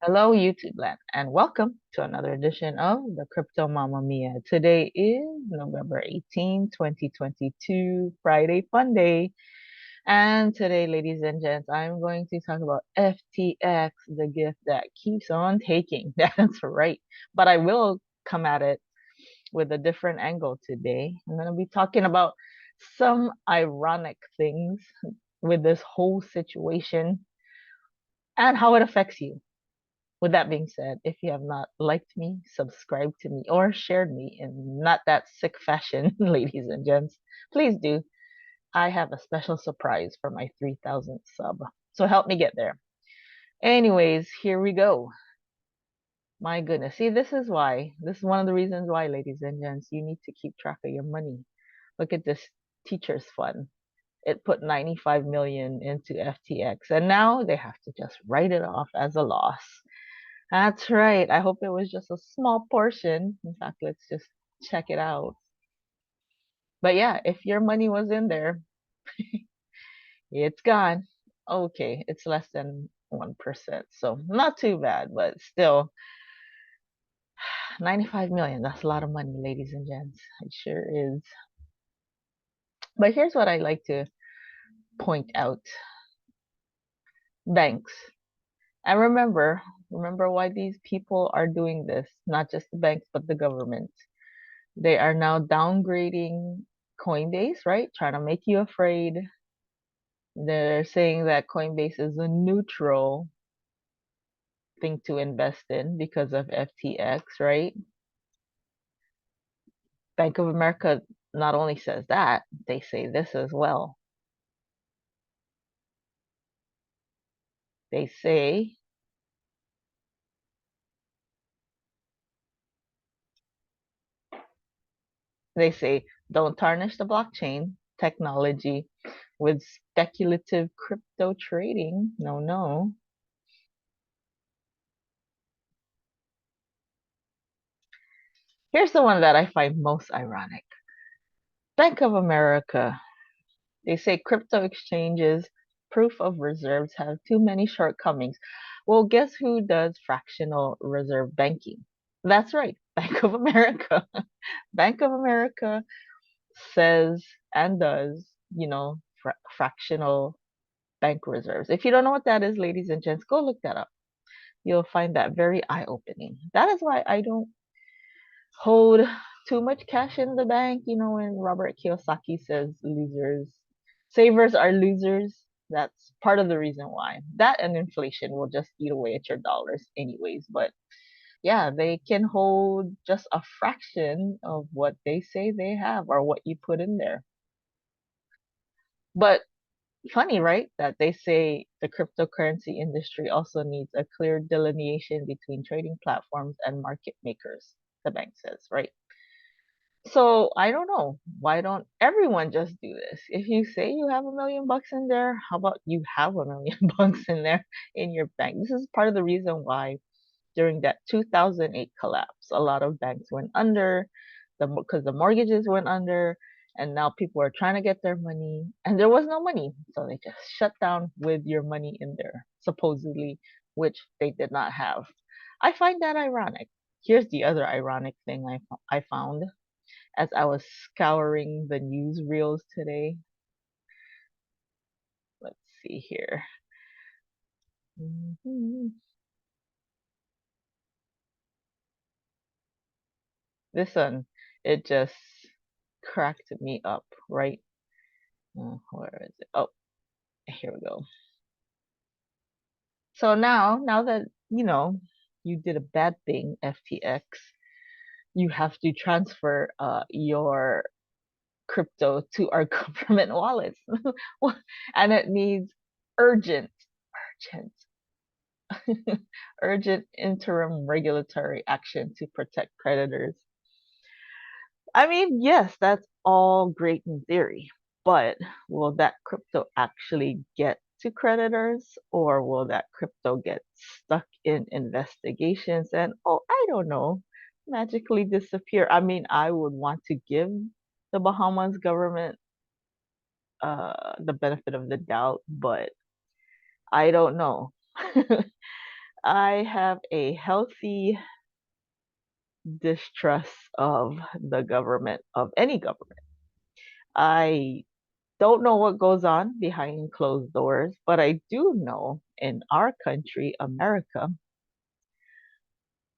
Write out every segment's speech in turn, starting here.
Hello, YouTube land, and welcome to another edition of the Crypto Mama Mia. Today is November 18, 2022, Friday Fun Day. And today, ladies and gents, I'm going to talk about FTX, the gift that keeps on taking. That's right. But I will come at it with a different angle today. I'm going to be talking about some ironic things with this whole situation and how it affects you. With that being said, if you have not liked me, subscribed to me, or shared me in not that sick fashion, ladies and gents, please do. I have a special surprise for my 3,000th sub. So help me get there. Anyways, here we go. My goodness. See, this is why. This is one of the reasons why, ladies and gents, you need to keep track of your money. Look at this teacher's fund. It put 95 million into FTX, and now they have to just write it off as a loss. That's right. I hope it was just a small portion. In fact, let's just check it out. But yeah, if your money was in there, it's gone. Okay, it's less than 1%. So not too bad, but still 95 million. That's a lot of money, ladies and gents. It sure is. But here's what I like to point out. Banks. And remember why these people are doing this, not just the banks, but the government. They are now downgrading Coinbase, right? Trying to make you afraid. They're saying that Coinbase is a neutral thing to invest in because of FTX, right? Bank of America not only says that, they say this as well. They say they say don't tarnish the blockchain technology with speculative crypto trading. No, no. Here's the one that I find most ironic. Bank of America. They say crypto exchanges, proof of reserves have too many shortcomings. Well, guess who does fractional reserve banking? That's right, Bank of America. Bank of America says and does, fractional bank reserves. If you don't know what that is, ladies and gents, go look that up. You'll find that very eye-opening. That is why I don't hold too much cash in the bank. You know, when Robert Kiyosaki says losers, savers are losers, that's part of the reason why. That and inflation will just eat away at your dollars, anyways. But yeah, they can hold just a fraction of what they say they have or what you put in there. But funny, right? That they say the cryptocurrency industry also needs a clear delineation between trading platforms and market makers, the bank says, right? So I don't know. Why don't everyone just do this? If you say you have $1 million in there, how about you have $1 million in there in your bank? This is part of the reason why during that 2008 collapse, a lot of banks went under, because the mortgages went under, and now people are trying to get their money, and there was no money, so they just shut down with your money in there, supposedly, which they did not have. I find that ironic. Here's the other ironic thing I found as I was scouring the news reels today. Let's see here. Mhm. This one, it just cracked me up, right? Where is it? Oh, here we go. So now that you did a bad thing, FTX, you have to transfer your crypto to our government wallets, and it needs urgent, urgent urgent interim regulatory action to protect creditors. I mean, yes, that's all great in theory, but will that crypto actually get to creditors, or will that crypto get stuck in investigations and, oh, I don't know, magically disappear? I mean, I would want to give the Bahamas government the benefit of the doubt, but I don't know. I have a healthy distrust of the government, of any government. I don't know what goes on behind closed doors, but I do know in our country, America,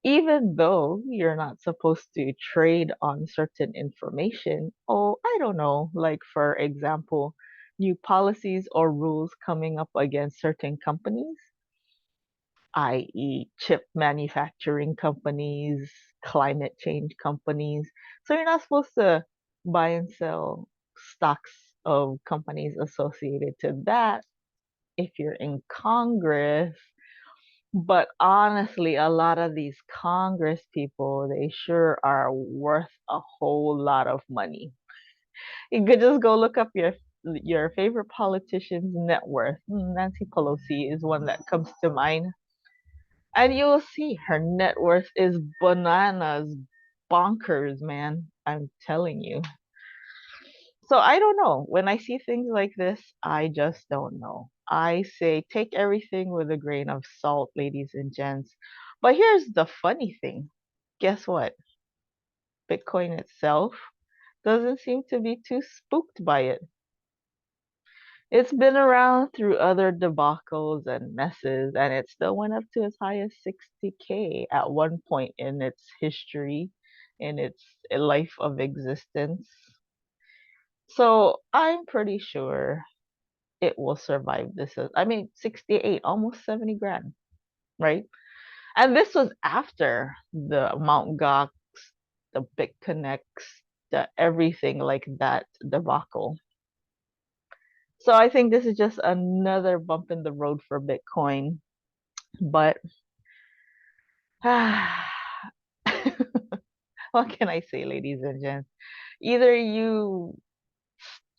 even though you're not supposed to trade on certain information, oh, I don't know, like for example, new policies or rules coming up against certain companies, i.e., chip manufacturing companies, climate change companies. So you're not supposed to buy and sell stocks of companies associated to that if you're in Congress. But honestly, a lot of these Congress people, they sure are worth a whole lot of money. You could just go look up your favorite politician's net worth. Nancy Pelosi is one that comes to mind. And you'll see her net worth is bananas, bonkers, man. I'm telling you. So I don't know. When I see things like this, I just don't know. I say take everything with a grain of salt, ladies and gents. But here's the funny thing. Guess what? Bitcoin itself doesn't seem to be too spooked by it. It's been around through other debacles and messes, and it still went up to as high as 60K at one point in its history, in its life of existence. So I'm pretty sure it will survive this. I mean, 68, almost 70 grand, right? And this was after the Mount Gox, the BitConnects, the everything like that debacle. So I think this is just another bump in the road for Bitcoin. But what can I say, ladies and gents? Either you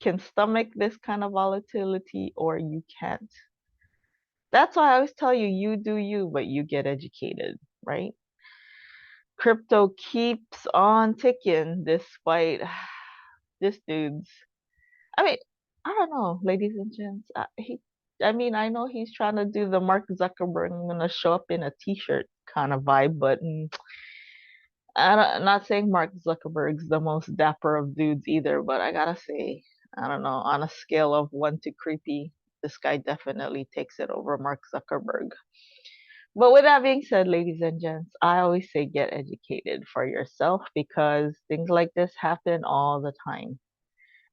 can stomach this kind of volatility or you can't. That's why I always tell you, you do you, but you get educated, right? Crypto keeps on ticking despite this dude's. I mean, I don't know, ladies and gents. I mean, I know he's trying to do the Mark Zuckerberg, I'm gonna show up in a t-shirt kind of vibe, but I'm not saying Mark Zuckerberg's the most dapper of dudes either, but I gotta say, I don't know, on a scale of one to creepy, this guy definitely takes it over Mark Zuckerberg. But with that being said, ladies and gents, I always say get educated for yourself because things like this happen all the time.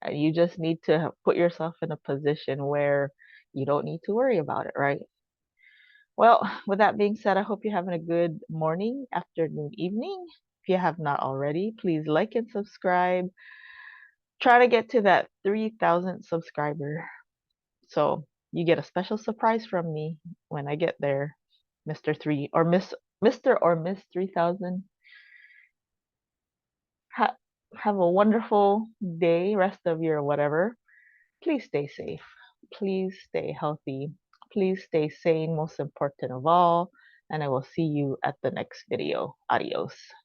And you just need to put yourself in a position where you don't need to worry about it, right? Well, with that being said, I hope you're having a good morning, afternoon, evening. If you have not already, please like and subscribe. Try to get to that 3,000 subscriber. So you get a special surprise from me when I get there, Mr. 3 or Mr. or Miss 3,000. Ha have a wonderful day, rest of your whatever. Please stay safe. Please stay healthy. Please stay sane, most important of all. And I will see you at the next video. Adios.